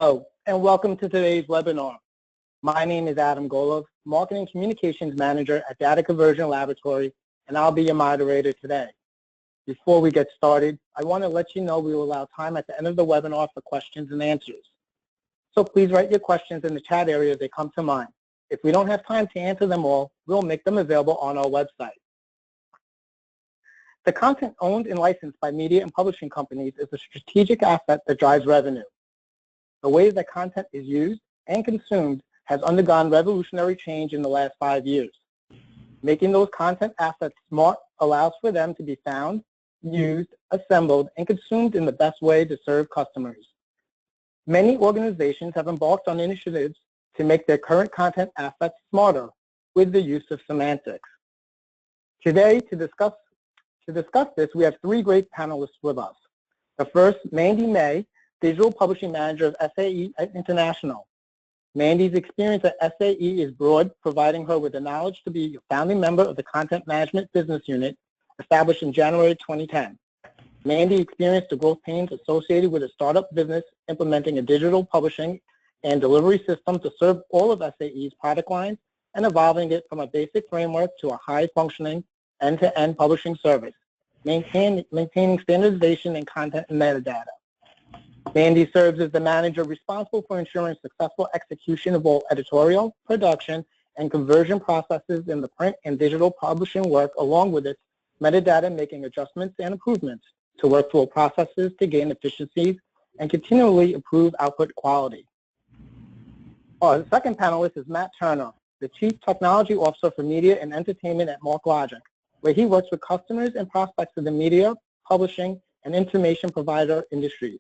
Hello, and welcome to today's webinar. My name is Adam Golov, Marketing Communications Manager at Data Conversion Laboratory, and I'll be your moderator today. Before we get started, I want to let you know we will allow time at the end of the webinar for questions and answers. So please write your questions in the chat area as they come to mind. If we don't have time to answer them all, we'll make them available on our website. The content owned and licensed by media and publishing companies is a strategic asset that drives revenue. The way that content is used and consumed has undergone revolutionary change in the last 5 years. Making those content assets smart allows for them to be found, used, assembled, and consumed in the best way to serve customers. Many organizations have embarked on initiatives to make their current content assets smarter with the use of semantics. Today, to discuss this, we have 3 great panelists with us. The first, Mandy May, Digital Publishing Manager of SAE International. Mandy's experience at SAE is broad, providing her with the knowledge to be a founding member of the Content Management Business Unit, established in January 2010. Mandy experienced the growth pains associated with a startup business implementing a digital publishing and delivery system to serve all of SAE's product lines and evolving it from a basic framework to a high-functioning end-to-end publishing service, maintaining standardization and content and metadata. Mandy serves as the manager responsible for ensuring successful execution of all editorial, production, and conversion processes in the print and digital publishing work, along with its metadata, making adjustments and improvements to workflow processes to gain efficiencies and continually improve output quality. The second panelist is Matt Turner, the Chief Technology Officer for Media and Entertainment at Marc Grossman, where he works with customers and prospects of the media, publishing, and information provider industries.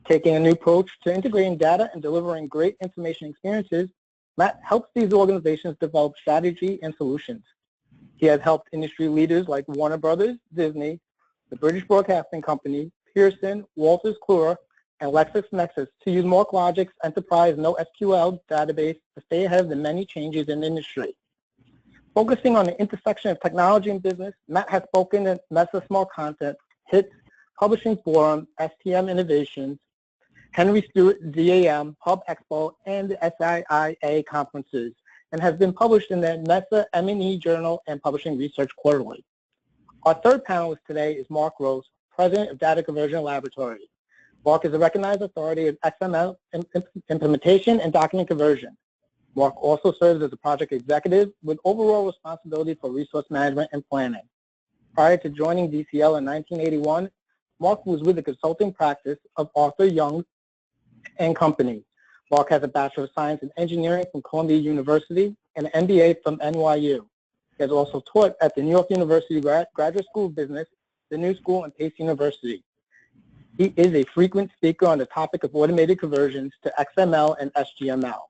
Taking a new approach to integrating data and delivering great information experiences, Matt helps these organizations develop strategy and solutions. He has helped industry leaders like Warner Brothers, Disney, the British Broadcasting Company, Pearson, Wolters Kluwer, and LexisNexis to use MarcLogic's enterprise NoSQL database to stay ahead of the many changes in the industry. Focusing on the intersection of technology and business, Matt has spoken at Mesa Smart Content, HITS, Publishing Forum, STM Innovations, Henry Stewart DAM, Hub Expo, and the SIA conferences, and has been published in the Mesa M&E Journal and Publishing Research Quarterly. Our third panelist today is Marc Grossman, President of Data Conversion Laboratory. Marc is a recognized authority in XML implementation and document conversion. Marc also serves as a project executive with overall responsibility for resource management and planning. Prior to joining DCL in 1981, Marc was with the consulting practice of Arthur Young and Company. Marc has a Bachelor of Science in Engineering from Columbia University and an MBA from NYU. He has also taught at the New York University Graduate School of Business, the New School, and Pace University. He is a frequent speaker on the topic of automated conversions to XML and HTML.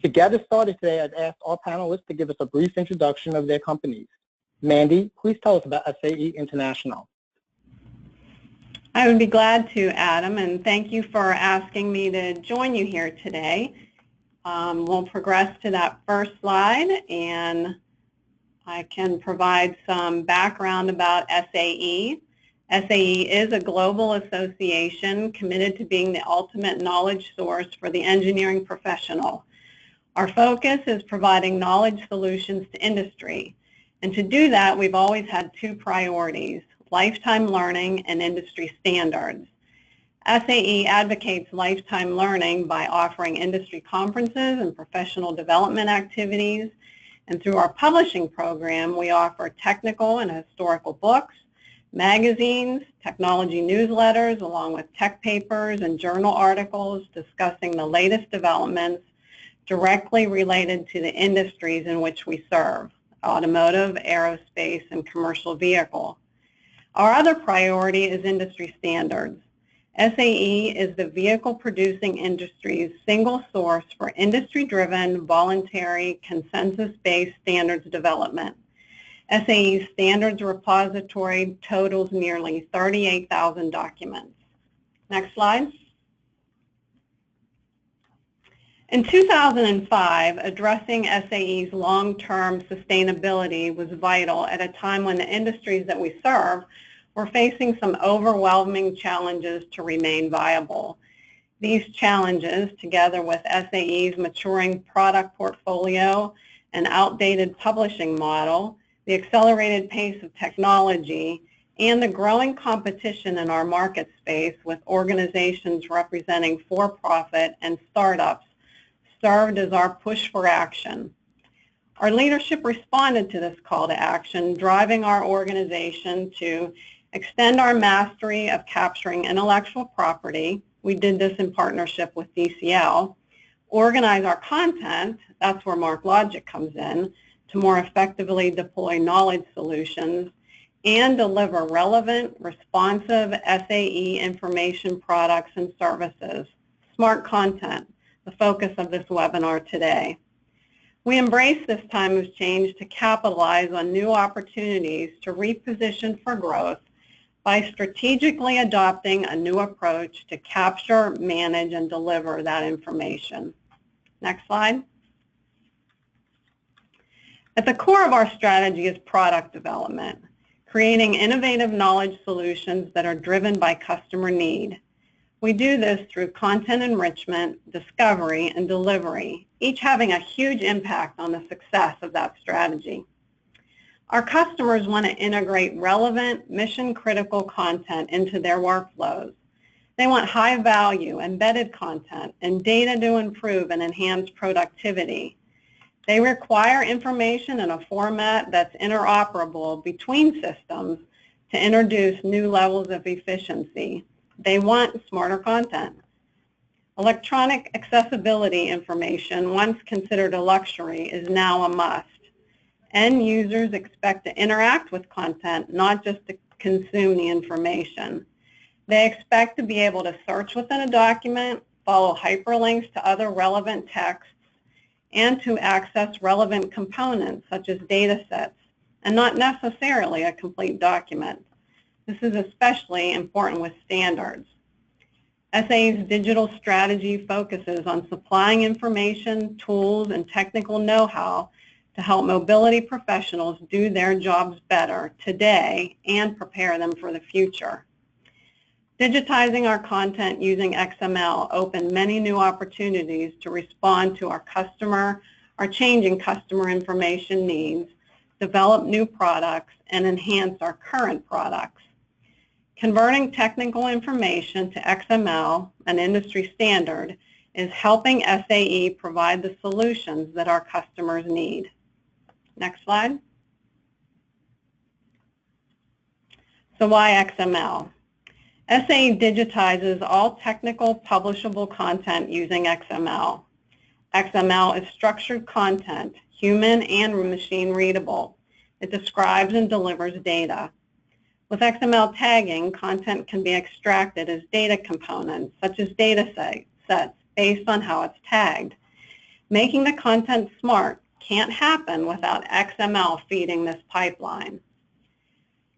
To get us started today, I've asked our panelists to give us a brief introduction of their companies. Mandy, please tell us about SAE International. I would be glad to, Adam, and thank you for asking me to join you here today. We'll progress to that first slide, and I can provide some background about SAE. SAE is a global association committed to being the ultimate knowledge source for the engineering professional. Our focus is providing knowledge solutions to industry, and to do that, we've always had 2 priorities: lifetime learning and industry standards. SAE advocates lifetime learning by offering industry conferences and professional development activities, and through our publishing program, we offer technical and historical books, magazines, technology newsletters, along with tech papers and journal articles discussing the latest developments directly related to the industries in which we serve: automotive, aerospace, and commercial vehicle. Our other priority is industry standards. SAE is the vehicle-producing industry's single source for industry-driven, voluntary, consensus-based standards development. SAE's standards repository totals nearly 38,000 documents. Next slide. In 2005, addressing SAE's long-term sustainability was vital at a time when the industries that we serve were facing some overwhelming challenges to remain viable. These challenges, together with SAE's maturing product portfolio and outdated publishing model, the accelerated pace of technology, and the growing competition in our market space with organizations representing for-profit and startups, served as our push for action. Our leadership responded to this call to action, driving our organization to extend our mastery of capturing intellectual property. We did this in partnership with DCL. Organize our content, that's where MarkLogic comes in, to more effectively deploy knowledge solutions and deliver relevant, responsive SAE information products and services. Smart content, the focus of this webinar today. We embrace this time of change to capitalize on new opportunities to reposition for growth by strategically adopting a new approach to capture, manage, and deliver that information. Next slide. At the core of our strategy is product development, creating innovative knowledge solutions that are driven by customer need. We do this through content enrichment, discovery, and delivery, each having a huge impact on the success of that strategy. Our customers want to integrate relevant, mission-critical content into their workflows. They want high-value, embedded content and data to improve and enhance productivity. They require information in a format that's interoperable between systems to introduce new levels of efficiency. They want smarter content. Electronic accessibility information, once considered a luxury, is now a must. End users expect to interact with content, not just to consume the information. They expect to be able to search within a document, follow hyperlinks to other relevant texts, and to access relevant components such as data sets, and not necessarily a complete document. This is especially important with standards. SAE's digital strategy focuses on supplying information, tools, and technical know-how to help mobility professionals do their jobs better today and prepare them for the future. Digitizing our content using XML opened many new opportunities to respond to our changing customer information needs, develop new products, and enhance our current products. Converting technical information to XML, an industry standard, is helping SAE provide the solutions that our customers need. Next slide. So why XML? SAE digitizes all technical publishable content using XML. XML is structured content, human and machine readable. It describes and delivers data. With XML tagging, content can be extracted as data components, such as data sets, based on how it's tagged. Making the content smart can't happen without XML feeding this pipeline.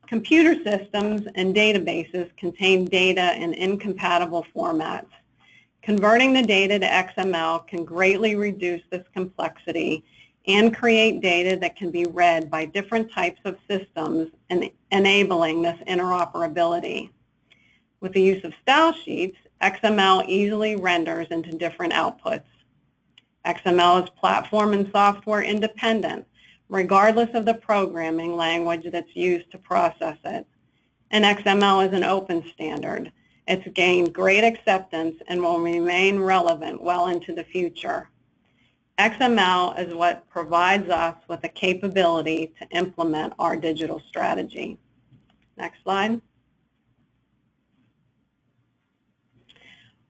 Computer systems and databases contain data in incompatible formats. Converting the data to XML can greatly reduce this complexity and create data that can be read by different types of systems, and enabling this interoperability. With the use of style sheets, XML easily renders into different outputs. XML is platform and software independent, regardless of the programming language that's used to process it. And XML is an open standard. It's gained great acceptance and will remain relevant well into the future. XML is what provides us with the capability to implement our digital strategy. Next slide.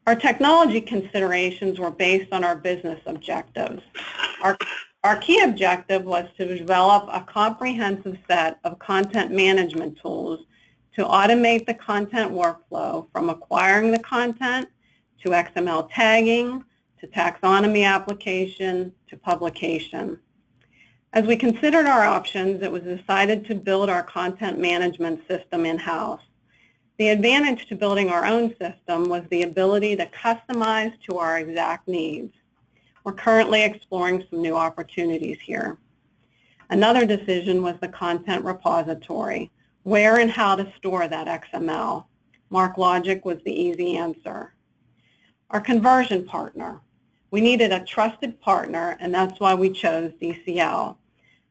Our technology considerations were based on our business objectives. Our key objective was to develop a comprehensive set of content management tools to automate the content workflow from acquiring the content to XML tagging to taxonomy application to publication. As we considered our options, it was decided to build our content management system in-house. The advantage to building our own system was the ability to customize to our exact needs. We're currently exploring some new opportunities here. Another decision was the content repository, where and how to store that XML. MarkLogic was the easy answer. Our conversion partner. We needed a trusted partner, and that's why we chose DCL.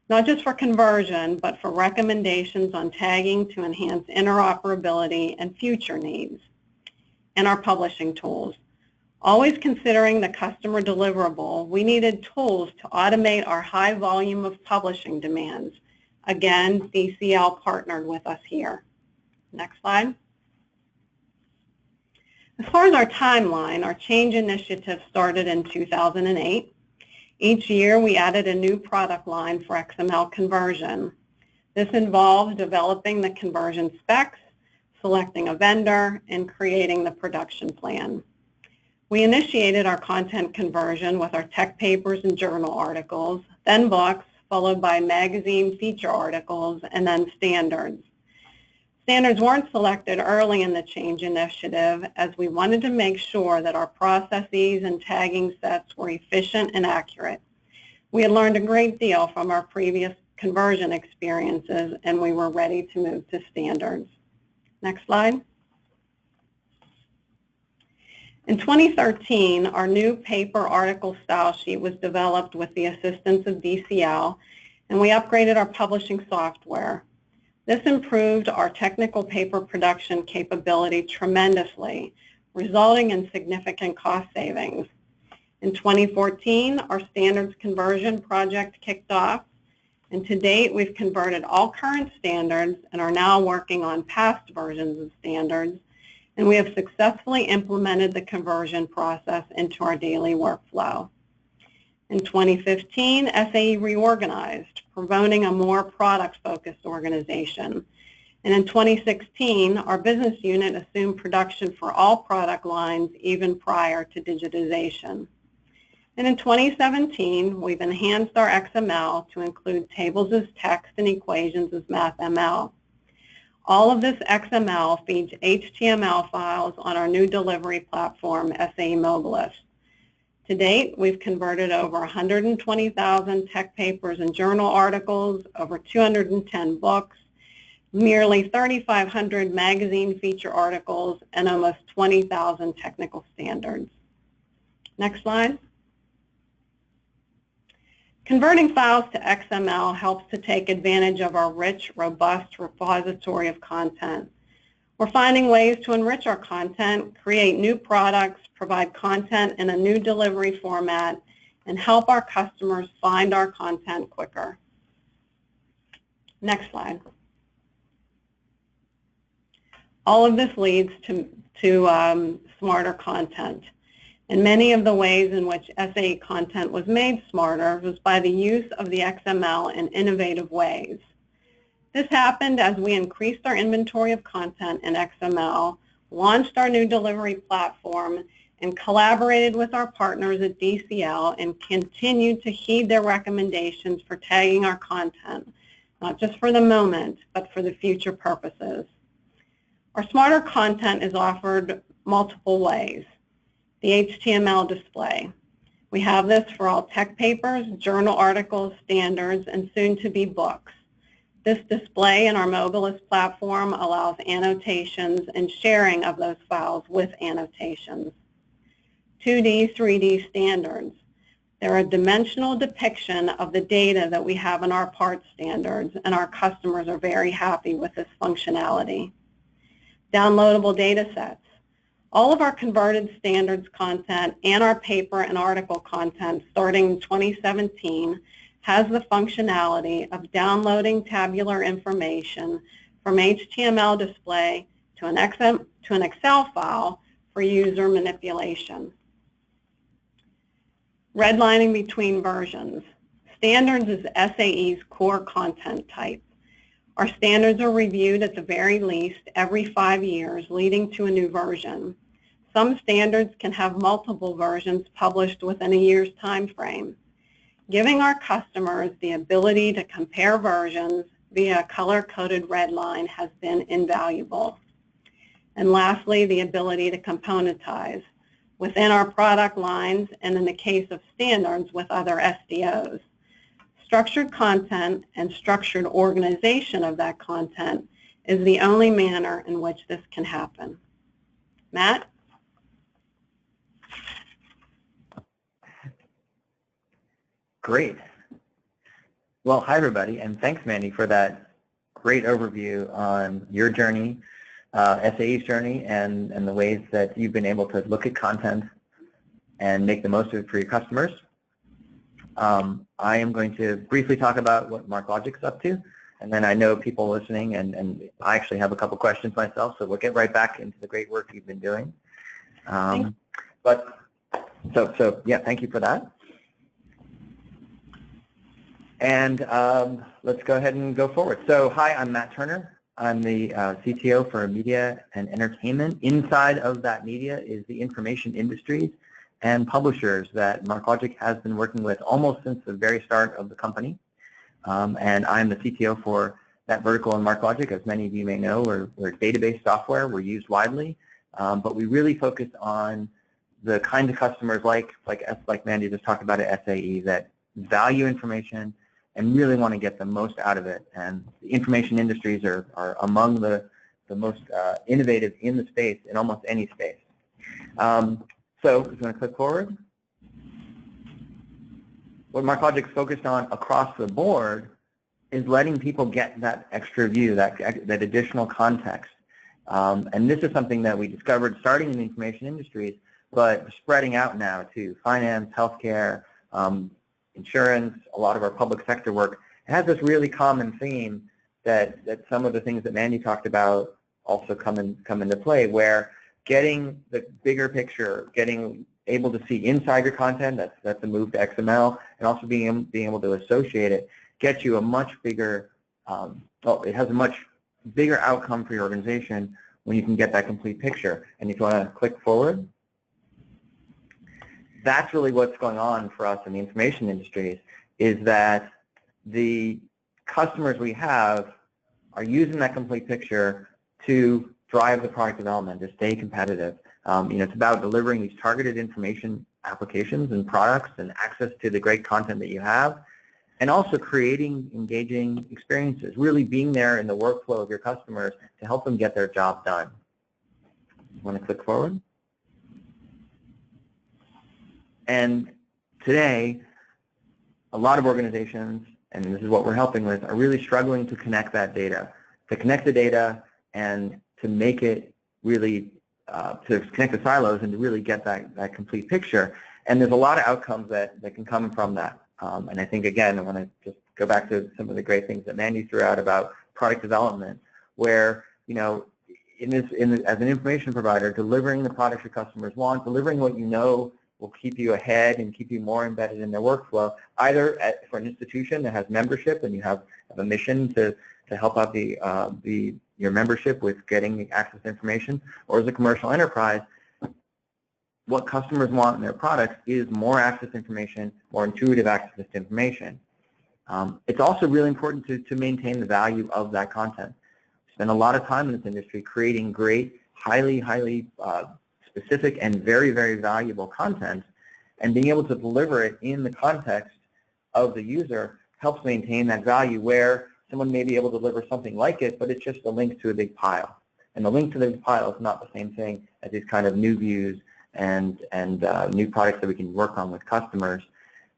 Not just for conversion, but for recommendations on tagging to enhance interoperability and future needs. And our publishing tools. Always considering the customer deliverable, we needed tools to automate our high volume of publishing demands. Again, DCL partnered with us here. Next slide. As far as our timeline, our change initiative started in 2008. Each year, we added a new product line for XML conversion. This involves developing the conversion specs, selecting a vendor, and creating the production plan. We initiated our content conversion with our tech papers and journal articles, then books, followed by magazine feature articles, and then standards. Standards weren't selected early in the change initiative as we wanted to make sure that our processes and tagging sets were efficient and accurate. We had learned a great deal from our previous conversion experiences, and we were ready to move to standards. Next slide. In 2013, our new paper article style sheet was developed with the assistance of DCL, and we upgraded our publishing software. This improved our technical paper production capability tremendously, resulting in significant cost savings. In 2014, our standards conversion project kicked off, and to date, we've converted all current standards and are now working on past versions of standards, and we have successfully implemented the conversion process into our daily workflow. In 2015, SAE reorganized, promoting a more product-focused organization. And in 2016, our business unit assumed production for all product lines even prior to digitization. And in 2017, we've enhanced our XML to include tables as text and equations as MathML. All of this XML feeds HTML files on our new delivery platform, SAE Mobilist. To date, we've converted over 120,000 tech papers and journal articles, over 210 books, nearly 3,500 magazine feature articles, and almost 20,000 technical standards. Next slide. Converting files to XML helps to take advantage of our rich, robust repository of content. We're finding ways to enrich our content, create new products, provide content in a new delivery format, and help our customers find our content quicker. Next slide. All of this leads to smarter content. And many of the ways in which SAE content was made smarter was by the use of the XML in innovative ways. This happened as we increased our inventory of content in XML, launched our new delivery platform, and collaborated with our partners at DCL and continued to heed their recommendations for tagging our content, not just for the moment, but for the future purposes. Our smarter content is offered multiple ways. The HTML display. We have this for all tech papers, journal articles, standards, and soon to be books. This display in our Mobilist platform allows annotations and sharing of those files with annotations. 2D, 3D standards. They're a dimensional depiction of the data that we have in our parts standards, and our customers are very happy with this functionality. Downloadable data sets. All of our converted standards content and our paper and article content starting in 2017 has the functionality of downloading tabular information from HTML display to an Excel file for user manipulation. Redlining between versions. Standards is SAE's core content type. Our standards are reviewed at the very least every 5 years, leading to a new version. Some standards can have multiple versions published within a year's time frame. Giving our customers the ability to compare versions via a color-coded red line has been invaluable. And lastly, the ability to componentize within our product lines and in the case of standards with other SDOs. Structured content and structured organization of that content is the only manner in which this can happen. Matt? Great. Well, hi everybody, and thanks Mandy for that great overview on your journey, SAE's journey, and the ways that you've been able to look at content and make the most of it for your customers. I am going to briefly talk about what MarcLogic's up to, and then I know people listening, and I actually have a couple questions myself, so we'll get right back into the great work you've been doing. So yeah, thank you for that. And let's go ahead and go forward. So hi, I'm Matt Turner. I'm the CTO for Media and Entertainment. Inside of that media is the information industries and publishers that MarcLogic has been working with almost since the very start of the company. And I'm the CTO for that vertical in MarcLogic. As many of you may know, we're database software. We're used widely, but we really focus on the kind of customers like Mandy just talked about at SAE that value information and really want to get the most out of it. And the information industries are among the most innovative in the space, in almost any space. So I'm going to click forward. What MarcLogic's focused on across the board is letting people get that extra view, that additional context. And this is something that we discovered starting in the information industries, but spreading out now to finance, healthcare, insurance, a lot of our public sector work. It has this really common theme that some of the things that Mandy talked about also come into play, where getting the bigger picture, getting able to see inside your content, that's a move to XML, and also being able to associate it, gets you a much bigger, it has a much bigger outcome for your organization when you can get that complete picture. And if you want to click forward, that's really what's going on for us in the information industries, is that the customers we have are using that complete picture to drive the product development, to stay competitive. It's about delivering these targeted information applications and products and access to the great content that you have, and also creating engaging experiences, really being there in the workflow of your customers to help them get their job done. You want to click forward? And today, a lot of organizations, and this is what we're helping with, are really struggling to connect that data, to connect the data and to make it really, to connect the silos and to really get that complete picture. And there's a lot of outcomes that can come from that. And I think, again, I want to just go back to some of the great things that Mandy threw out about product development, where, as an information provider, delivering the products your customers want, delivering what you know will keep you ahead and keep you more embedded in their workflow, either for an institution that has membership and you have a mission to help out your membership with getting access to information, or as a commercial enterprise, what customers want in their products is more access to information, more intuitive access to information. It's also really important to maintain the value of that content. We spend a lot of time in this industry creating great, highly specific and very, very valuable content, and being able to deliver it in the context of the user helps maintain that value, where someone may be able to deliver something like it, but it's just a link to a big pile. And the link to the big pile is not the same thing as these kind of new views and new products that we can work on with customers.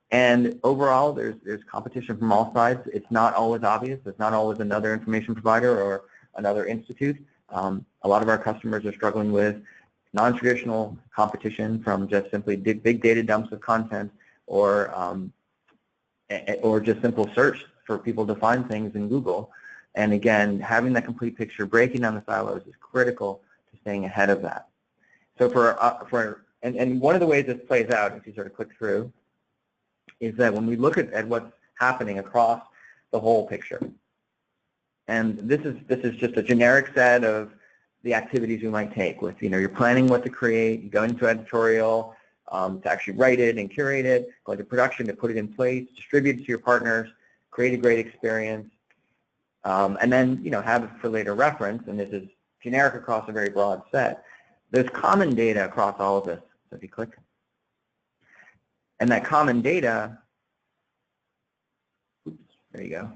And overall, there's competition from all sides. It's not always obvious. It's not always another information provider or another institute. A lot of our customers are struggling with non-traditional competition from just simply big data dumps of content, or just simple search for people to find things in Google. And again, having that complete picture, breaking down the silos, is critical to staying ahead of that. So and one of the ways this plays out, if you sort of click through, is that when we look at what's happening across the whole picture, and this is just a generic set of the activities you might take with, you're planning what to create, you go into editorial to actually write it and curate it, go into production to put it in place, distribute it to your partners, create a great experience, and then have it for later reference. And this is generic across a very broad set. There's common data across all of this. So if you click, and that common data, there you go,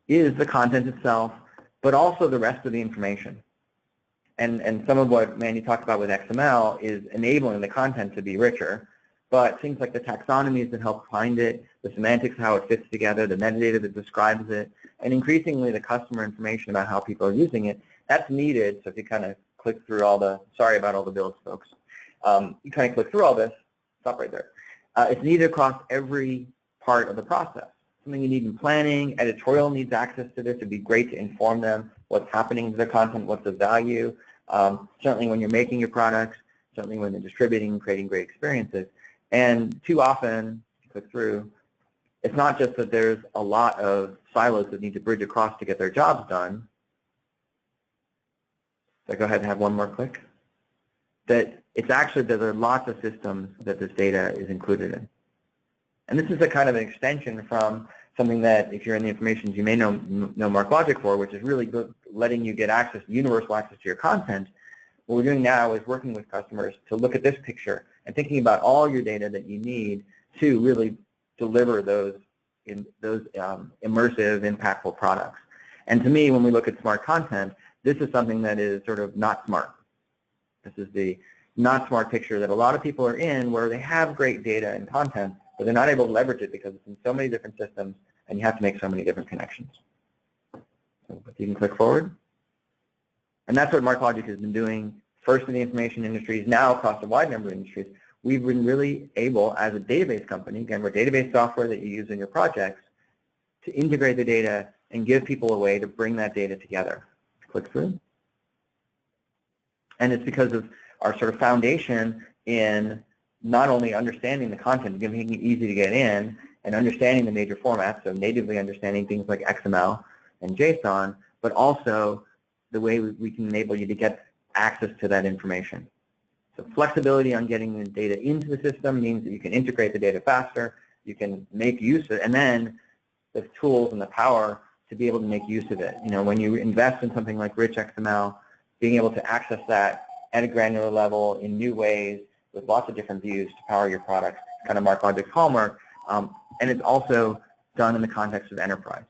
is the content itself, but also the rest of the information. And some of what Mandy talked about with XML is enabling the content to be richer, but things like the taxonomies that help find it, the semantics, how it fits together, the metadata that describes it, and increasingly the customer information about how people are using it. That's needed. So if you kind of click through all the, sorry about all the builds, folks. You kind of click through all this, stop right there. It's needed across every part of the process. Something you need in planning, editorial needs access to this. It'd be great to inform them what's happening to the content, what's the value. Certainly when you're making your products, certainly when they're distributing, creating great experiences. And too often, click through, it's not just that there's a lot of silos that need to bridge across to get their jobs done. So go ahead and have one more click. That it's actually that there are lots of systems that this data is included in. And this is a kind of an extension from something that, if you're in the information, you may know MarcLogic for, which is really good, letting you get access, universal access to your content. What we're doing now is working with customers to look at this picture and thinking about all your data that you need to really deliver those immersive, impactful products. And to me, when we look at smart content, this is something that is sort of not smart. This is the not smart picture that a lot of people are in, where they have great data and content, but they're not able to leverage it because it's in so many different systems and you have to make so many different connections. So you can click forward. And that's what MarcLogic has been doing, first in the information industries, now across a wide number of industries. We've been really able, as a database company, again, we're database software that you use in your projects, to integrate the data and give people a way to bring that data together. Click through. And it's because of our sort of foundation in not only understanding the content, making it easy to get in, and understanding the major formats, so natively understanding things like XML and JSON, but also the way we can enable you to get access to that information. So flexibility on getting the data into the system means that you can integrate the data faster, you can make use of it, and then the tools and the power to be able to make use of it. You know, when you invest in something like rich XML, being able to access that at a granular level in new ways with lots of different views to power your products, kind of MarcLogic's hallmark, and it's also done in the context of enterprise.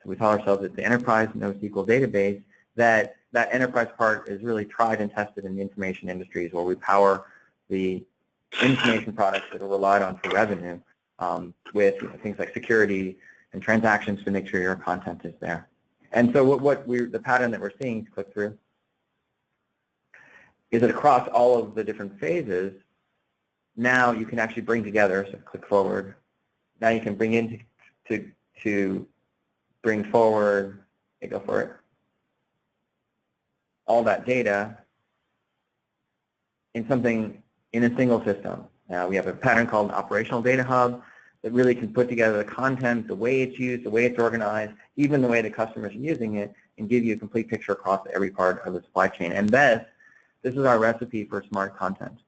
So we call ourselves the enterprise NoSQL database. That enterprise part is really tried and tested in the information industries, where we power the information products that are relied on for revenue with things like security and transactions to make sure your content is there. And so the pattern that we're seeing, to click through, is that across all of the different phases, now you can actually bring together, so click forward, now you can bring in to bring forward, okay, go for it, all that data in a single system. Now we have a pattern called an operational data hub that really can put together the content, the way it's used, the way it's organized, even the way the customers are using it, and give you a complete picture across every part of the supply chain. And this is our recipe for smart content.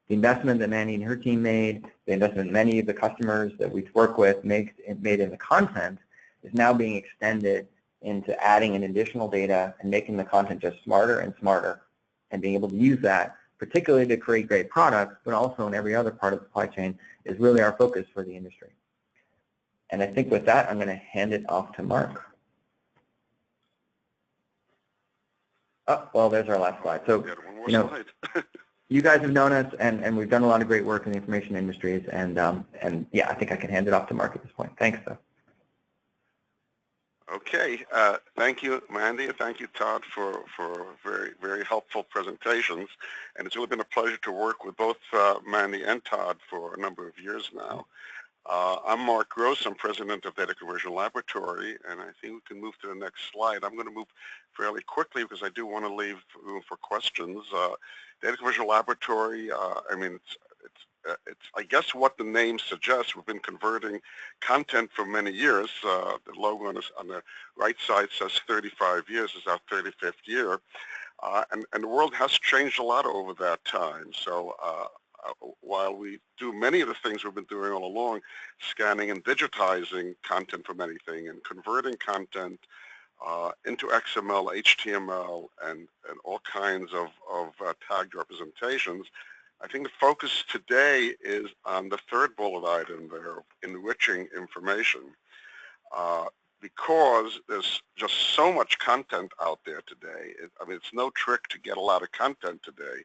The investment that Mandy and her team made, the investment many of the customers that we work with made in the content, is now being extended into adding in additional data and making the content just smarter and smarter, and being able to use that, particularly to create great products, but also in every other part of the supply chain, is really our focus for the industry. And I think with that, I'm going to hand it off to Marc. Oh, well, there's our last slide. So, you know, you guys have known us, and we've done a lot of great work in the information industries, and yeah, I think I can hand it off to Marc at this point. Thanks, though. Okay, thank you, Mandy, and thank you, Todd, for very, very helpful presentations. And it's really been a pleasure to work with both Mandy and Todd for a number of years now. I'm Marc Grossman, I'm president of Data Conversion Laboratory, and I think we can move to the next slide. I'm going to move fairly quickly because I do want to leave room for questions. Data Conversion Laboratory, I mean, it's I guess what the name suggests. We've been converting content for many years. The logo on the right side says 35 years. It's our 35th year. And the world has changed a lot over that time. So while we do many of the things we've been doing all along, scanning and digitizing content from anything and converting content into XML, HTML, and all kinds of tagged representations, I think the focus today is on the third bullet item there, enriching information. Because there's just so much content out there today. I mean, it's no trick to get a lot of content today,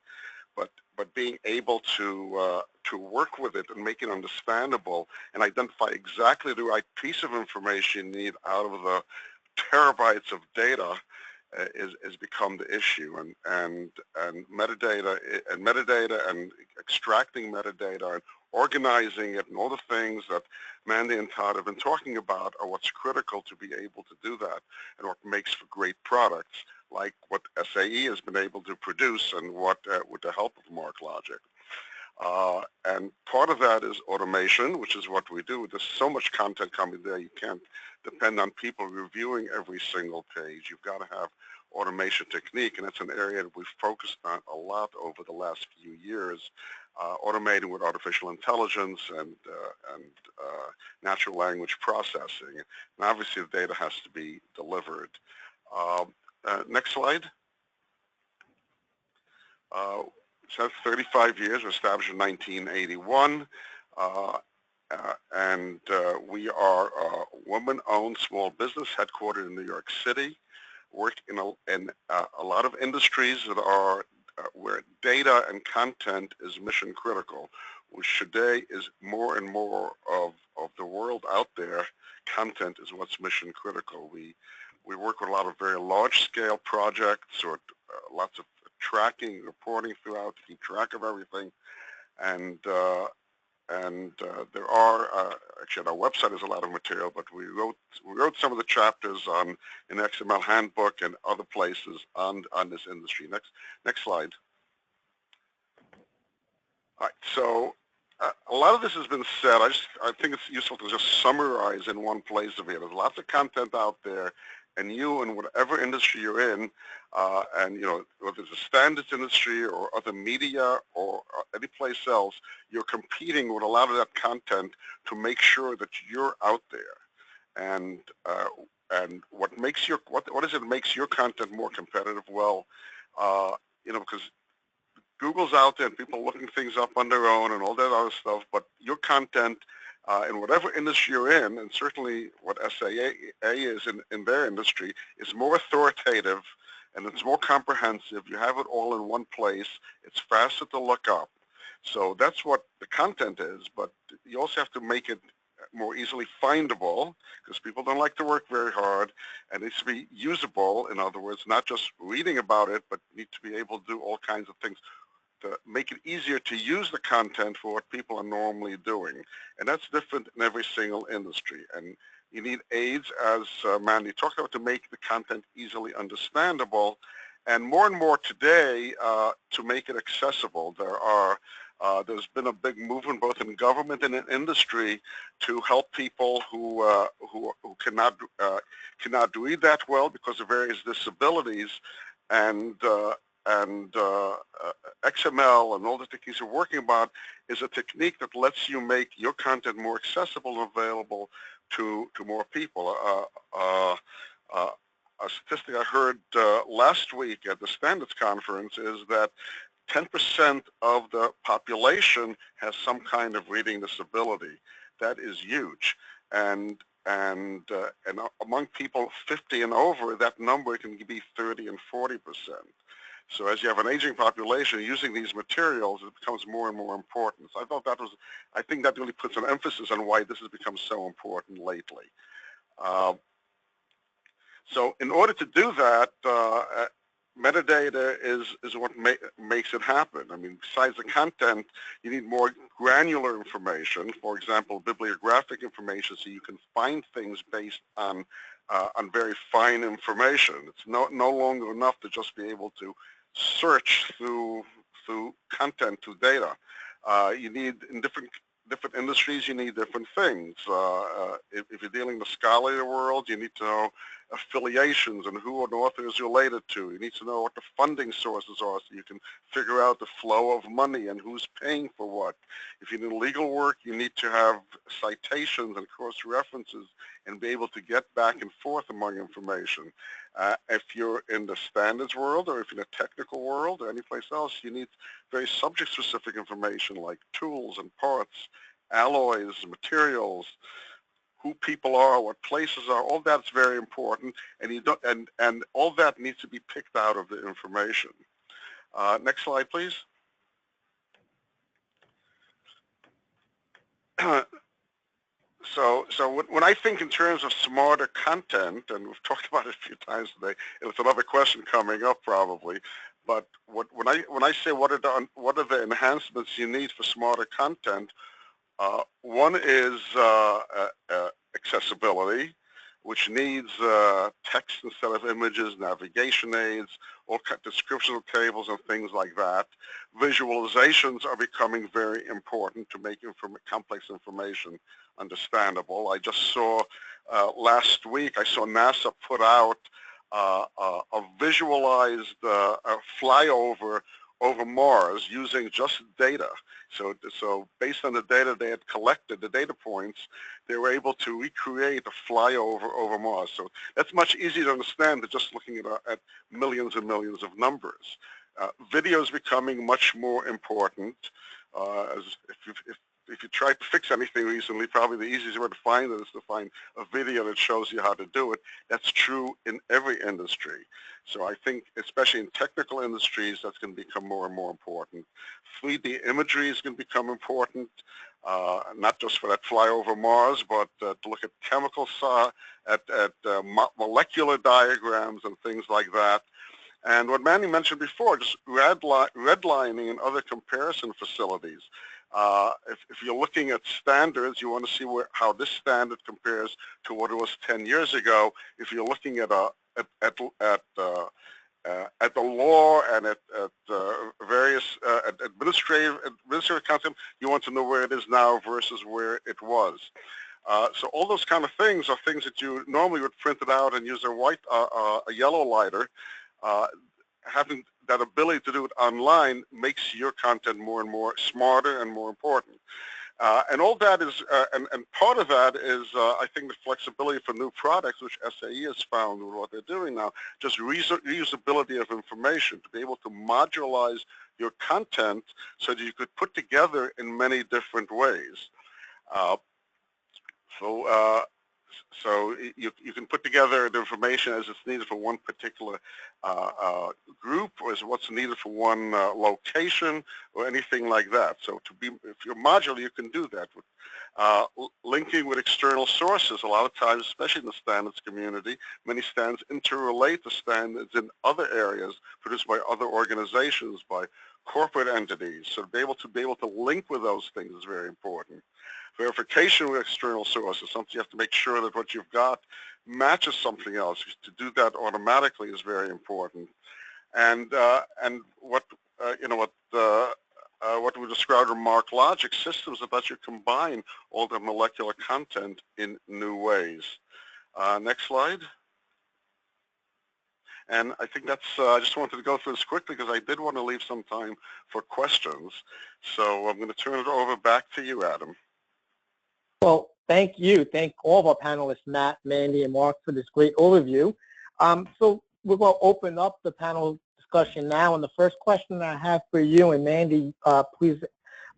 but being able to work with it and make it understandable and identify exactly the right piece of information you need out of the terabytes of data is become the issue, and metadata and extracting metadata and organizing it and all the things that Mandy and Todd have been talking about are what's critical to be able to do that, and what makes for great products like what SAE has been able to produce, and what with the help of MarkLogic. And part of that is automation, which is what we do. There's so much content coming there, you can't depend on people reviewing every single page. You've got to have automation technique, and that's an area that we've focused on a lot over the last few years, automating with artificial intelligence and natural language processing. And obviously the data has to be delivered. Next slide. So 35 years, established in 1981, and we are a woman-owned small business headquartered in New York City. Work in a lot of industries that are where data and content is mission critical, which today is more and more of the world out there. Content is what's mission critical. We work with a lot of very large-scale projects, or lots of tracking, reporting throughout to keep track of everything, and there are actually on our website there's a lot of material, but we wrote some of the chapters on in XML handbook and other places on this industry. Next slide. All right, so a lot of this has been said. I think it's useful to just summarize in one place of it. There's lots of content out there, and you, in whatever industry you're in, and whether it's a standards industry or other media or any place else, you're competing with a lot of that content to make sure that you're out there. And what makes your what is it that makes your content more competitive? Well, because Google's out there and people are looking things up on their own and all that other stuff, but your content in whatever industry you're in, and certainly what SAE is in their industry, is more authoritative and it's more comprehensive. You have it all in one place. It's faster to look up. So that's what the content is, but you also have to make it more easily findable, because people don't like to work very hard, and it needs to be usable. In other words, not just reading about it, but need to be able to do all kinds of things to make it easier to use the content for what people are normally doing. And that's different in every single industry. And you need aids, as Mandy talked about, to make the content easily understandable. And more today, to make it accessible. There's been a big movement both in government and in industry to help people who cannot read that well because of various disabilities, and XML and all the techniques we're working about is a technique that lets you make your content more accessible and available to more people. A statistic I heard last week at the Standards Conference is that 10% of the population has some kind of reading disability. That is huge, and among people 50 and over, that number can be 30 and 40%. So as you have an aging population using these materials, it becomes more and more important. So I think that really puts an emphasis on why this has become so important lately. So in order to do that, metadata is what makes it happen. I mean, besides the content, you need more granular information. For example, bibliographic information, so you can find things based on very fine information. It's no longer enough to just be able to search through content, through data. You need, in different industries, you need different things. If you're dealing with the scholarly world, you need to know affiliations and who an author is related to. You need to know what the funding sources are so you can figure out the flow of money and who's paying for what. If you do legal work, you need to have citations and cross-references and be able to get back and forth among information. If you're in the standards world, or if you're in a technical world or any place else, you need very subject-specific information like tools and parts, alloys, materials, who people are, what places are. All that's very important, and all that needs to be picked out of the information. Next slide, please. when I think in terms of smarter content, and we've talked about it a few times today, and it's another question coming up probably, but when I say what are the enhancements you need for smarter content, one is accessibility, which needs text instead of images, navigation aids, all descriptional tables and things like that. Visualizations are becoming very important to make complex information understandable. I just saw last week, I saw NASA put out a visualized flyover over Mars using just data. So based on the data they had collected, the data points, they were able to recreate a flyover over Mars. So that's much easier to understand than just looking at millions and millions of numbers. Video is becoming much more important. If you tried to fix anything recently, probably the easiest way to find it is to find a video that shows you how to do it. That's true in every industry. So I think, especially in technical industries, that's going to become more and more important. 3D imagery is going to become important, not just for that fly over Mars, but to look at chemical, at molecular diagrams and things like that. And what Manny mentioned before, just redlining and other comparison facilities. If you're looking at standards, you want to see how this standard compares to what it was 10 years ago. If you're looking at the law and at various administrative content, you want to know where it is now versus where it was. So all those kind of things are things that you normally would print it out and use a yellow lighter. Having that ability to do it online makes your content more and more smarter and more important. And all that is, and part of that is, I think, the flexibility for new products, which SAE has found with what they're doing now, just reusability of information, to be able to modularize your content so that you could put together in many different ways. So you can put together the information as it's needed for one particular group, or as what's needed for one location, or anything like that. So if you're modular, you can do that. Linking with external sources, a lot of times, especially in the standards community, many standards interrelate to standards in other areas produced by other organizations, by corporate entities. So to be able to link with those things is very important. Verification with external sources, something you have to make sure that what you've got matches something else. To do that automatically is very important. And what we described in Marc Logic systems that let you combine all the molecular content in new ways. Next slide. And I think that's, I just wanted to go through this quickly because I did want to leave some time for questions. So I'm going to turn it over back to you, Adam. Well, thank you. Thank all of our panelists, Matt, Mandy, and Mark, for this great overview. So we're going to open up the panel discussion now. And the first question I have for you, and Mandy, please,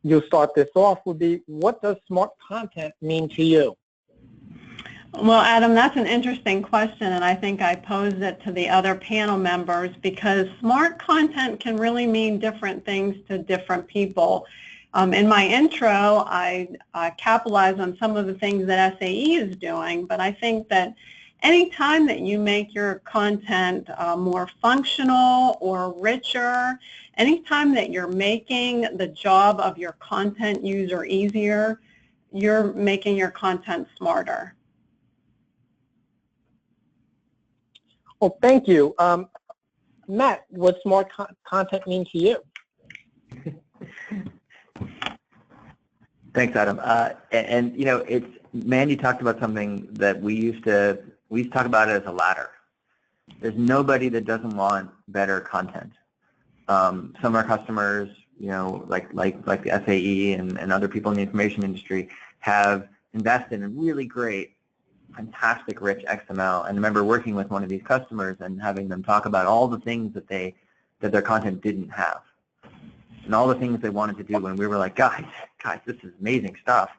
you'll start this off, would be, what does smart content mean to you? Well, Adam, that's an interesting question, and I think I posed it to the other panel members because smart content can really mean different things to different people. In my intro, I capitalize on some of the things that SAE is doing, but I think that any time that you make your content more functional or richer, anytime that you're making the job of your content user easier, you're making your content smarter. Well, thank you. Matt, what smart content mean to you? Thanks, Adam. And you know, Mandy talked about something that we used to talk about it as a ladder. There's nobody that doesn't want better content. Some of our customers, you know, like the SAE and other people in the information industry have invested in really great, fantastic, rich XML. And I remember working with one of these customers and having them talk about all the things that their content didn't have, and all the things they wanted to do. When we were like, guys, this is amazing stuff.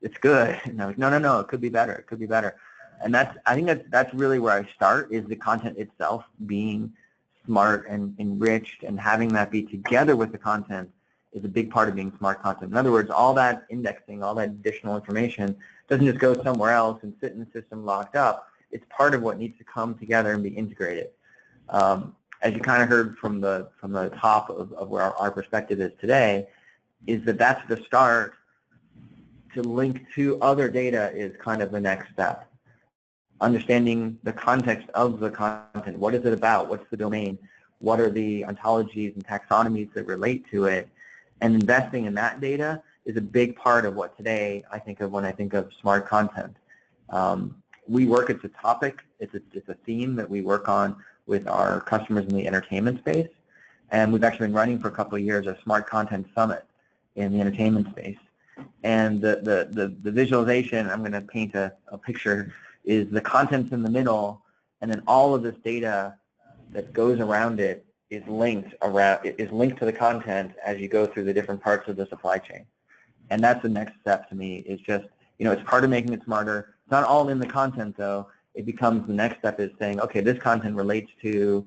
It's good. And they're like, no, it could be better. It could be better. And I think that's really where I start, is the content itself being smart and enriched, and having that be together with the content is a big part of being smart content. In other words, all that indexing, all that additional information doesn't just go somewhere else and sit in the system locked up. It's part of what needs to come together and be integrated. As you kind of heard from the top of where our perspective is today, is that that's the start. To link to other data is kind of the next step. Understanding the context of the content. What is it about? What's the domain? What are the ontologies and taxonomies that relate to it? And investing in that data is a big part of what today I think of when I think of smart content. We work, it's a topic, it's a theme that we work on with our customers in the entertainment space. And we've actually been running for a couple of years a smart content summit in the entertainment space. And the visualization, I'm going to paint a picture, is the content's in the middle, and then all of this data that goes around it is linked to the content as you go through the different parts of the supply chain. And that's the next step to me, is just, it's part of making it smarter. It's not all in the content though. It becomes, the next step is saying, okay, this content relates to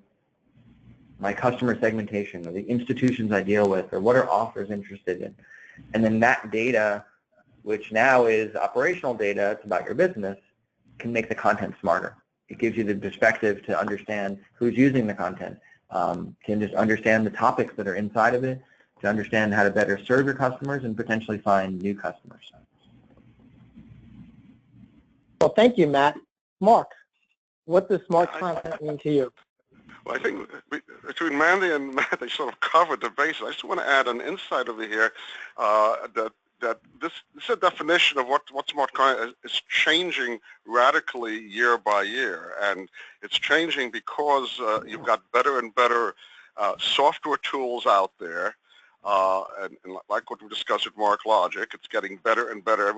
my customer segmentation or the institutions I deal with, or what are authors interested in. And then that data, which now is operational data, it's about your business, can make the content smarter. It gives you the perspective to understand who's using the content, can just understand the topics that are inside of it, to understand how to better serve your customers and potentially find new customers. Well, thank you, Matt. Mark, what does smart content mean to you? Well, I think between Mandy and Matt, they sort of covered the basis. I just want to add an insight over here that this is a definition of what smart content is changing radically year by year, and it's changing because you've got better and better software tools out there, and like what we discussed with Mark Logic, it's getting better and better.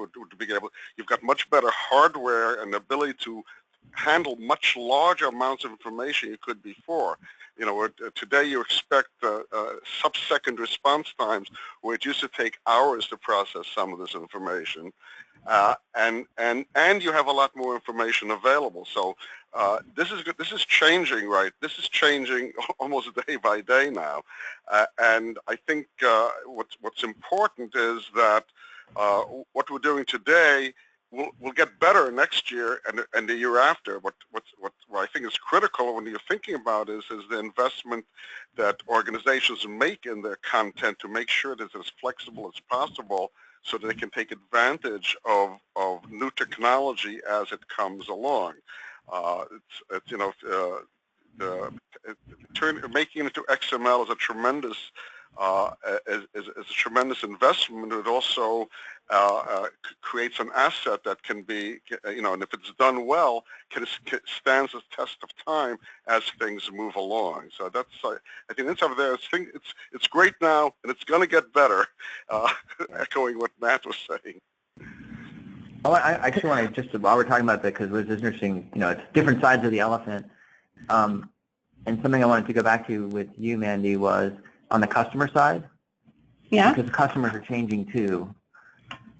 You've got much better hardware and ability to handle much larger amounts of information you could before. Today you expect sub-second response times, where it used to take hours to process some of this information, and you have a lot more information available. So this is changing, right? This is changing almost day by day now, and I think what's important is that what we're doing today will get better next year and the year after. What I think is critical when you're thinking about is the investment that organizations make in their content to make sure that it's as flexible as possible, so that they can take advantage of new technology as it comes along. Making it into XML is a tremendous investment. It also creates an asset that can be, and if it's done well, stands the test of time as things move along. So that's, I think that's over there. It's great now, and it's going to get better. Echoing what Matt was saying. Well, I actually want to while we're talking about that, because it was interesting, it's different sides of the elephant. And something I wanted to go back to with you, Mandy, was on the customer side. Yeah. Because customers are changing too.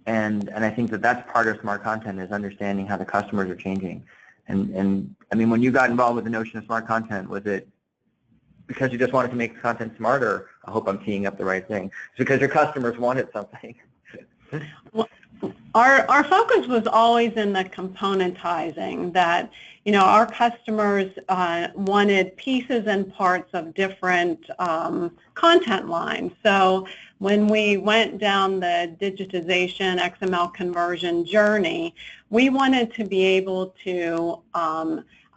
And I think that's part of smart content, is understanding how the customers are changing. And I mean, when you got involved with the notion of smart content, was it because you just wanted to make the content smarter? I hope I'm teeing up the right thing. It's because your customers wanted something. Well, our focus was always in the componentizing, that our customers wanted pieces and parts of different content lines. So when we went down the digitization XML conversion journey, we wanted to be able to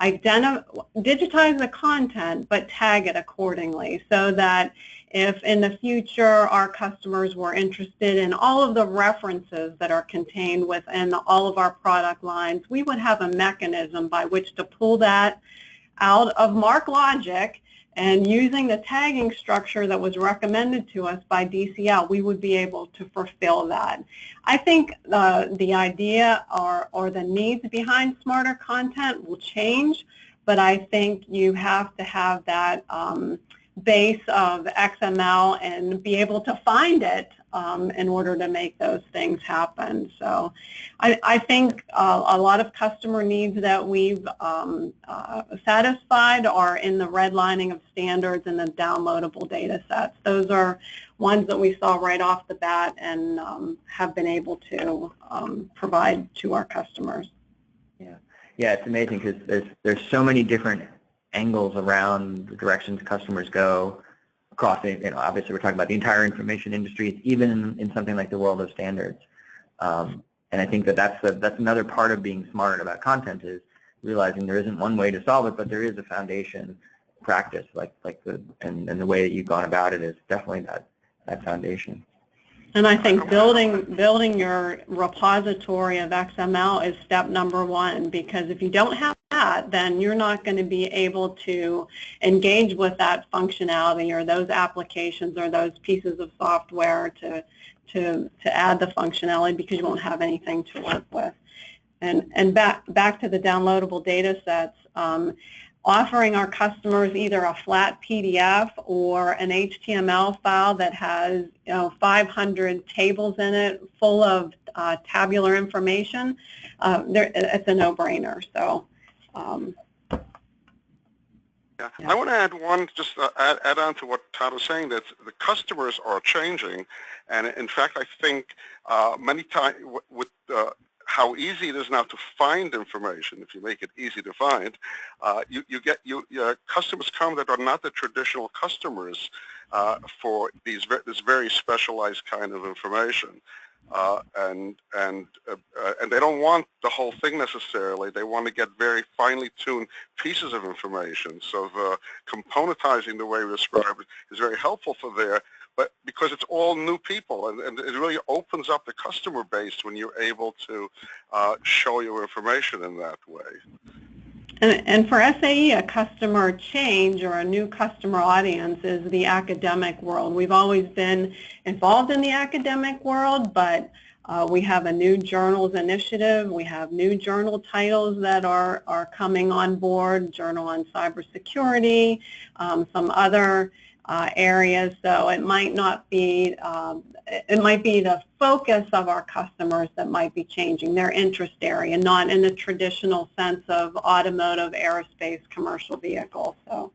digitize the content but tag it accordingly, so that if in the future our customers were interested in all of the references that are contained within all of our product lines, we would have a mechanism by which to pull that out of Marc Logic, and using the tagging structure that was recommended to us by DCL, we would be able to fulfill that. I think the idea or the needs behind smarter content will change, but I think you have to have that base of XML and be able to find it in order to make those things happen. So I think a lot of customer needs that we've satisfied are in the redlining of standards and the downloadable data sets. Those are ones that we saw right off the bat and have been able to provide to our customers. Yeah, it's amazing because there's so many different angles around the directions customers go across. Obviously, we're talking about the entire information industry, even in something like the world of standards. And I think that's another part of being smart about content, is realizing there isn't one way to solve it, but there is a foundation practice, and the way that you've gone about it is definitely that foundation. And I think building your repository of XML is step number one, because if you don't have that, then you're not going to be able to engage with that functionality or those applications or those pieces of software to add the functionality, because you won't have anything to work with. And back to the downloadable data sets, offering our customers either a flat PDF or an HTML file that has 500 tables in it full of tabular information, it's a no-brainer. So, yeah. I want to add one, just add on to what Todd was saying, that the customers are changing, and in fact, I think many times with how easy it is now to find information, if you make it easy to find, customers come that are not the traditional customers for this very specialized kind of information, and they don't want the whole thing necessarily. They want to get very finely tuned pieces of information. So the componentizing, the way we describe it, is very helpful for there. But because it's all new people, and it really opens up the customer base when you're able to show your information in that way. And for SAE, a customer change or a new customer audience is the academic world. We've always been involved in the academic world, but we have a new journals initiative. We have new journal titles that are coming on board, Journal on Cybersecurity, some other areas. So it might not be, it might be the focus of our customers that might be changing, their interest area, not in the traditional sense of automotive, aerospace, commercial vehicles. So.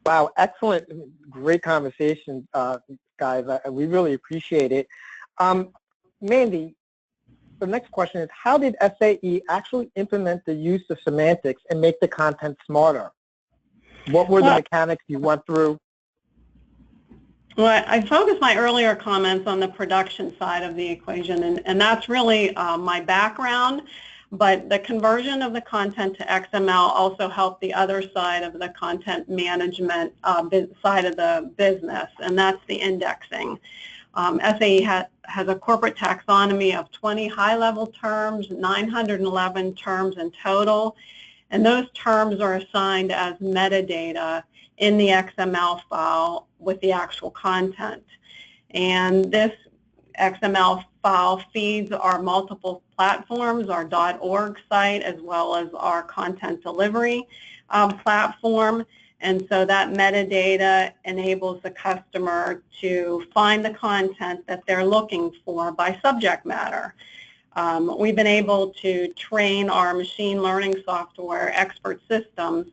Wow, excellent, great conversation, guys. We really appreciate it. Mandy, the next question is, how did SAE actually implement the use of semantics and make the content smarter? What were the mechanics you went through? Well, I focused my earlier comments on the production side of the equation, and that's really my background. But the conversion of the content to XML also helped the other side of the content management side of the business, and that's the indexing. SAE has a corporate taxonomy of 20 high-level terms, 911 terms in total, and those terms are assigned as metadata in the XML file with the actual content. And this XML file feeds our multiple platforms, our .org site, as well as our content delivery platform. And so that metadata enables the customer to find the content that they're looking for by subject matter. We've been able to train our machine learning software, Expert Systems,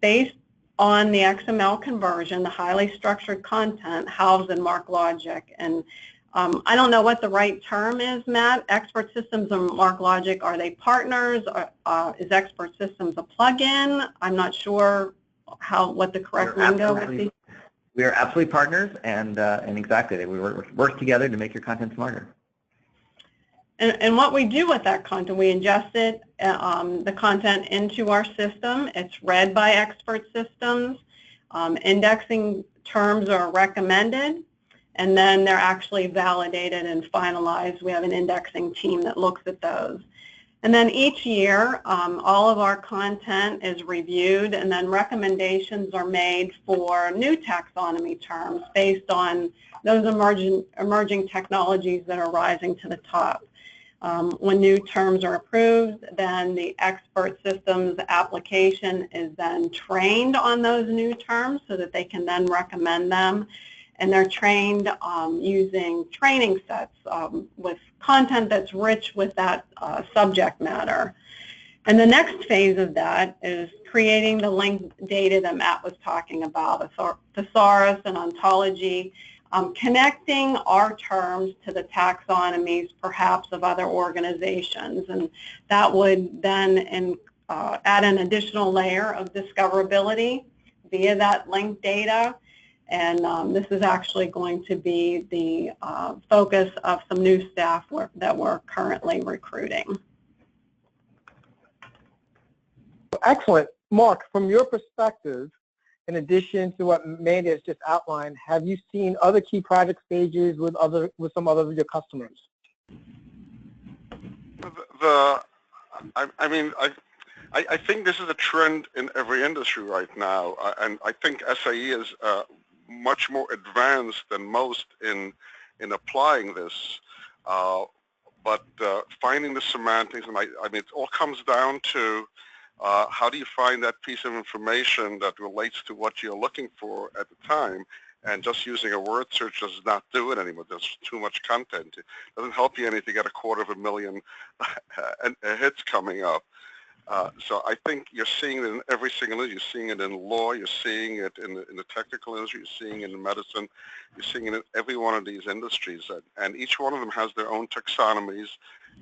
based on the XML conversion, the highly structured content housed in MarkLogic. And I don't know what the right term is, Matt. Expert Systems and MarkLogic, are they partners? Is Expert Systems a plug-in? I'm not sure what the correct lingo would be. We are absolutely partners, and exactly, we work together to make your content smarter. And what we do with that content, we ingest it, the content into our system. It's read by Expert Systems. Indexing terms are recommended, and then they're actually validated and finalized. We have an indexing team that looks at those. And then each year, all of our content is reviewed, and then recommendations are made for new taxonomy terms based on those emerging technologies that are rising to the top. When new terms are approved, then the Expert Systems application is then trained on those new terms so that they can then recommend them. And they're trained using training sets with content that's rich with that subject matter. And the next phase of that is creating the linked data that Matt was talking about, thesaurus and ontology, connecting our terms to the taxonomies perhaps of other organizations. And that would then add an additional layer of discoverability via that linked data. And this is actually going to be the focus of some new staff that we're currently recruiting. Excellent. Mark, from your perspective, in addition to what Mandy has just outlined, have you seen other key project stages with some other of your customers? I think this is a trend in every industry right now, and I think SAE is much more advanced than most in applying this. But finding the semantics, and I mean, it all comes down to how do you find that piece of information that relates to what you're looking for at the time, and just using a word search does not do it anymore. There's too much content. It doesn't help you any to get 250,000 hits coming up. So I think you're seeing it in every single industry. You're seeing it in law, you're seeing it in the technical industry, you're seeing it in medicine, you're seeing it in every one of these industries. And each one of them has their own taxonomies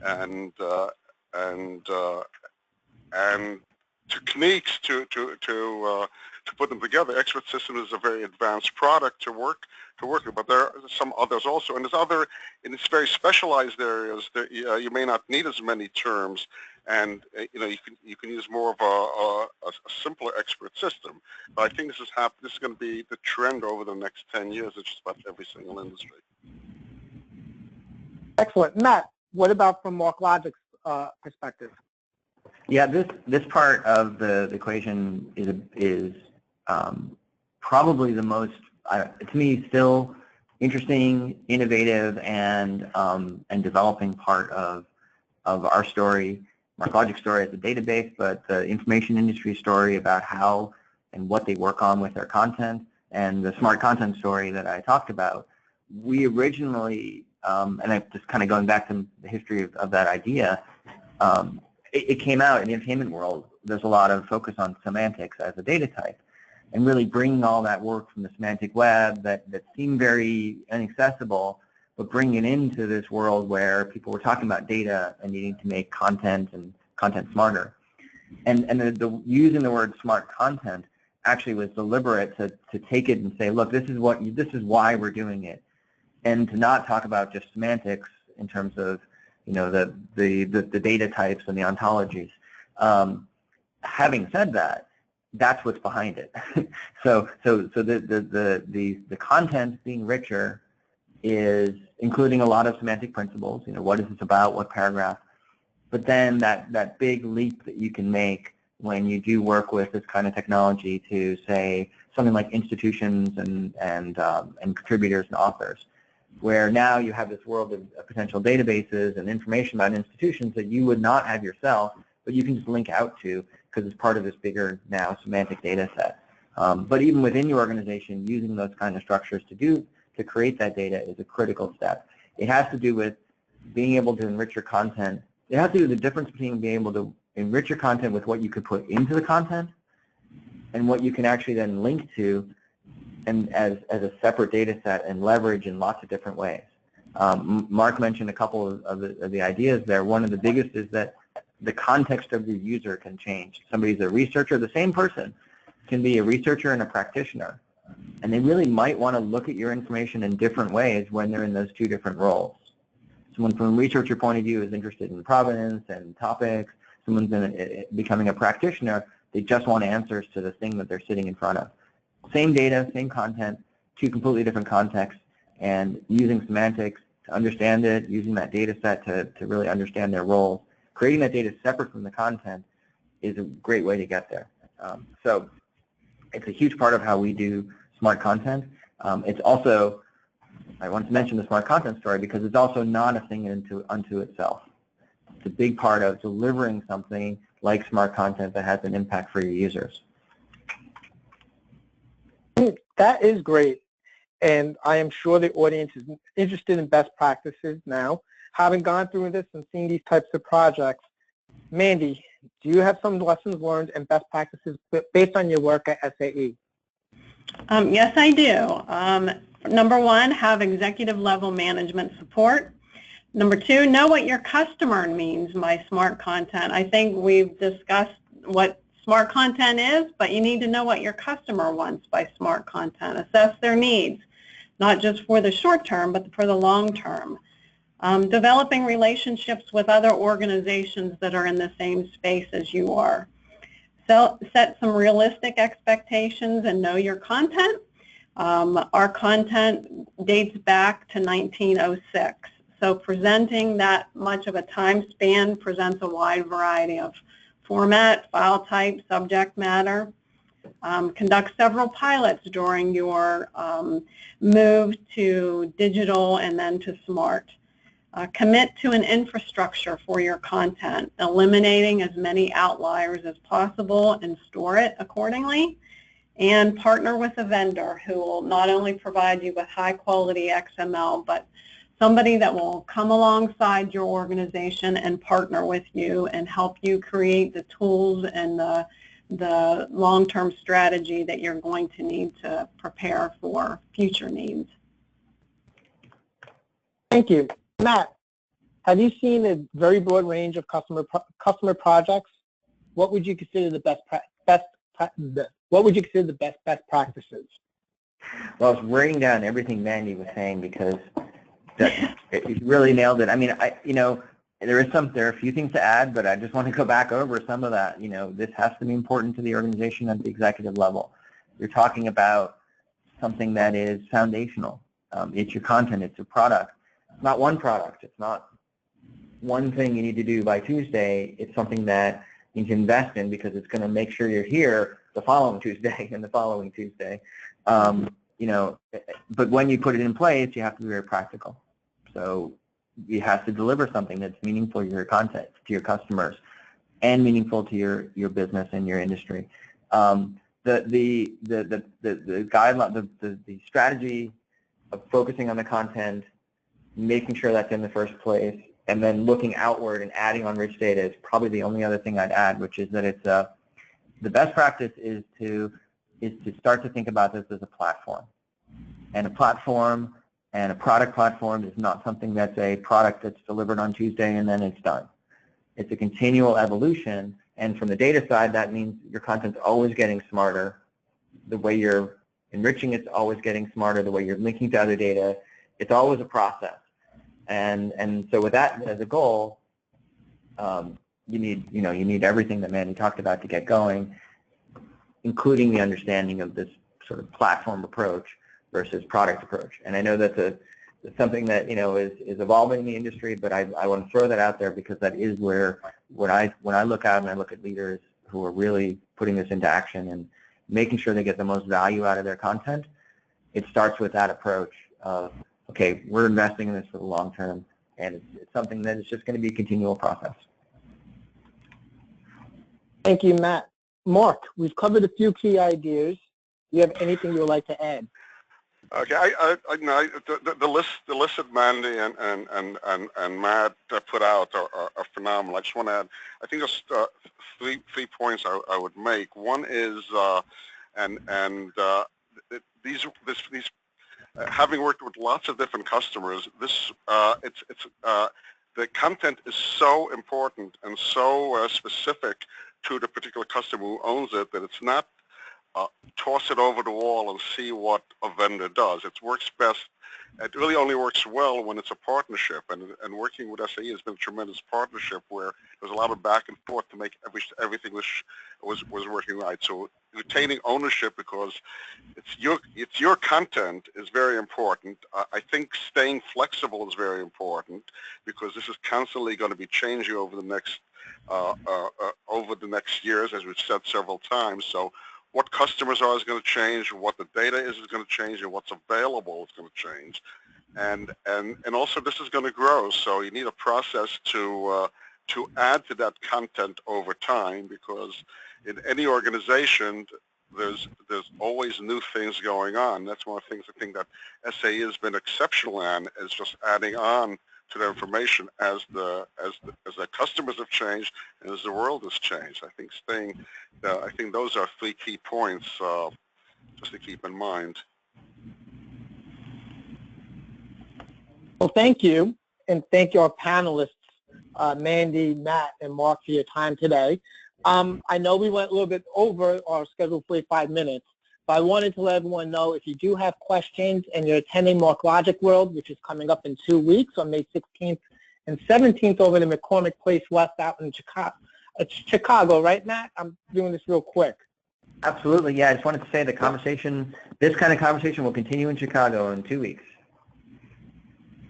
and techniques to put them together. Expert System is a very advanced product to work with, but there are some others also. And in its very specialized areas, you may not need as many terms, and you can use more of a simpler expert system. But I think this is going to be the trend over the next 10 years. It's just about every single industry. Excellent. Matt, what about from MarkLogic's perspective? Yeah, this part of the equation is probably the most, to me, still interesting, innovative, and developing part of our story, MarkLogic story as a database, but the information industry story about how and what they work on with their content, and the smart content story that I talked about. We originally, and I just kind of going back to the history of that idea, it came out in the entertainment world. There's a lot of focus on semantics as a data type, and really bringing all that work from the semantic web that seemed very inaccessible, but bringing it into this world where people were talking about data and needing to make content and content smarter. And using the word smart content actually was deliberate to take it and say, look, this is why we're doing it, and to not talk about just semantics in terms of the data types and the ontologies. Having said that, that's what's behind it. so the content being richer is including a lot of semantic principles. What is this about? What paragraph? But then that big leap that you can make when you do work with this kind of technology to say something like institutions and contributors and authors, where now you have this world of potential databases and information about institutions that you would not have yourself, but you can just link out to because it's part of this bigger now semantic data set. But even within your organization, using those kind of structures to create that data is a critical step. It has to do with being able to enrich your content. It has to do with the difference between being able to enrich your content with what you could put into the content and what you can actually then link to and as a separate data set and leverage in lots of different ways. Mark mentioned a couple of the ideas there. One of the biggest is that the context of the user can change. Somebody's a researcher. The same person can be a researcher and a practitioner. And they really might want to look at your information in different ways when they're in those two different roles. Someone from a researcher point of view is interested in provenance and topics. Someone's becoming a practitioner. They just want answers to the thing that they're sitting in front of. Same data, same content, two completely different contexts, and using semantics to understand it, using that data set to really understand their roles. Creating that data separate from the content is a great way to get there. So it's a huge part of how we do smart content. It's also, I want to mention the smart content story because it's also not a thing unto itself. It's a big part of delivering something like smart content that has an impact for your users. That is great, and I am sure the audience is interested in best practices now. Having gone through this and seen these types of projects, Mandy, do you have some lessons learned and best practices based on your work at SAE? Yes, I do. Number one, have executive level management support. Number two, know what your customer means by smart content. I think we've discussed what smart content is, but you need to know what your customer wants by smart content. Assess their needs, not just for the short term, but for the long term. Developing relationships with other organizations that are in the same space as you are. So set some realistic expectations and know your content. Our content dates back to 1906. So presenting that much of a time span presents a wide variety of format, file type, subject matter. Conduct several pilots during your move to digital and then to smart. Commit to an infrastructure for your content, eliminating as many outliers as possible and store it accordingly. And partner with a vendor who will not only provide you with high quality XML, but somebody that will come alongside your organization and partner with you and help you create the tools and the long-term strategy that you're going to need to prepare for future needs. Thank you. Matt, have you seen a very broad range of customer projects? What would you consider the best best practices? Well, I was writing down everything Mandy was saying because it really nailed it. I mean, there are a few things to add, but I just want to go back over some of that. This has to be important to the organization at the executive level. You're talking about something that is foundational. It's your content. It's a product. It's not one product. It's not one thing you need to do by Tuesday. It's something that you can invest in because it's going to make sure you're here the following Tuesday and the following Tuesday. But when you put it in place, you have to be very practical. So you have to deliver something that's meaningful to your content, to your customers, and meaningful to your business and your industry. The guideline, the strategy of focusing on the content, making sure that's in the first place, and then looking outward and adding on rich data is probably the only other thing I'd add, which is that it's the best practice is to start to think about this as a platform. And a platform and a product platform is not something that's a product that's delivered on Tuesday and then it's done. It's a continual evolution, and from the data side, that means your content's always getting smarter. The way you're enriching it's always getting smarter. The way you're linking to other data, it's always a process. And so with that as a goal, you need everything that Mandy talked about to get going, including the understanding of this sort of platform approach versus product approach. And I know that's something that is evolving in the industry, but I want to throw that out there because that is where when I look out and I look at leaders who are really putting this into action and making sure they get the most value out of their content, it starts with that approach of, okay, we're investing in this for the long term, and it's something that is just going to be a continual process. Thank you, Matt. Mark, we've covered a few key ideas. Do you have anything you would like to add? Okay, the list that Mandy and Matt put out are phenomenal. I just want to add, I think there's three points I would make. One is, having worked with lots of different customers, the content is so important and so specific to the particular customer who owns it that it's not toss it over the wall and see what a vendor does. It works best. It really only works well when it's a partnership, and working with SAE has been a tremendous partnership where there's a lot of back and forth to make everything was working right. So retaining ownership because it's your content is very important. I think staying flexible is very important because this is constantly going to be changing over the next years, as we've said several times. So what customers are is going to change, what the data is going to change, and what's available is going to change, and also this is going to grow. So you need a process to add to that content over time, because in any organization there's always new things going on. That's one of the things I think that SAE has been exceptional in, is just adding on to their information as the customers have changed and as the world has changed. I think those are 3 key points just to keep in mind. Well, thank you, and thank you our panelists, Mandy, Matt, and Mark, for your time today. I know we went a little bit over our scheduled 45 minutes, but I wanted to let everyone know if you do have questions and you're attending Mark Logic World, which is coming up in 2 weeks on May 16th and 17th over the McCormick Place West out in Chicago. It's Chicago, right, Matt? I'm doing this real quick. Absolutely, yeah. I just wanted to say the conversation, this kind of conversation will continue in Chicago in 2 weeks.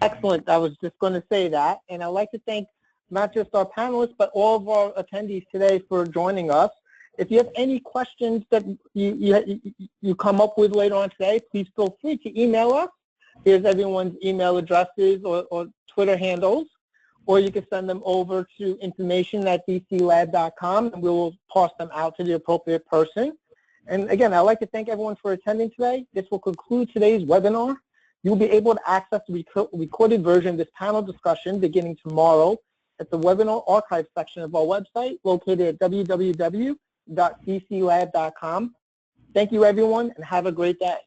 Excellent. I was just going to say that. And I'd like to thank not just our panelists, but all of our attendees today for joining us. If you have any questions that you come up with later on today, please feel free to email us. Here's everyone's email addresses or Twitter handles, or you can send them over to information@dclab.com, and we will pass them out to the appropriate person. And again, I'd like to thank everyone for attending today. This will conclude today's webinar. You'll be able to access the recorded version of this panel discussion beginning tomorrow at the webinar archive section of our website located at www.dclab.com. Thank you, everyone, and have a great day.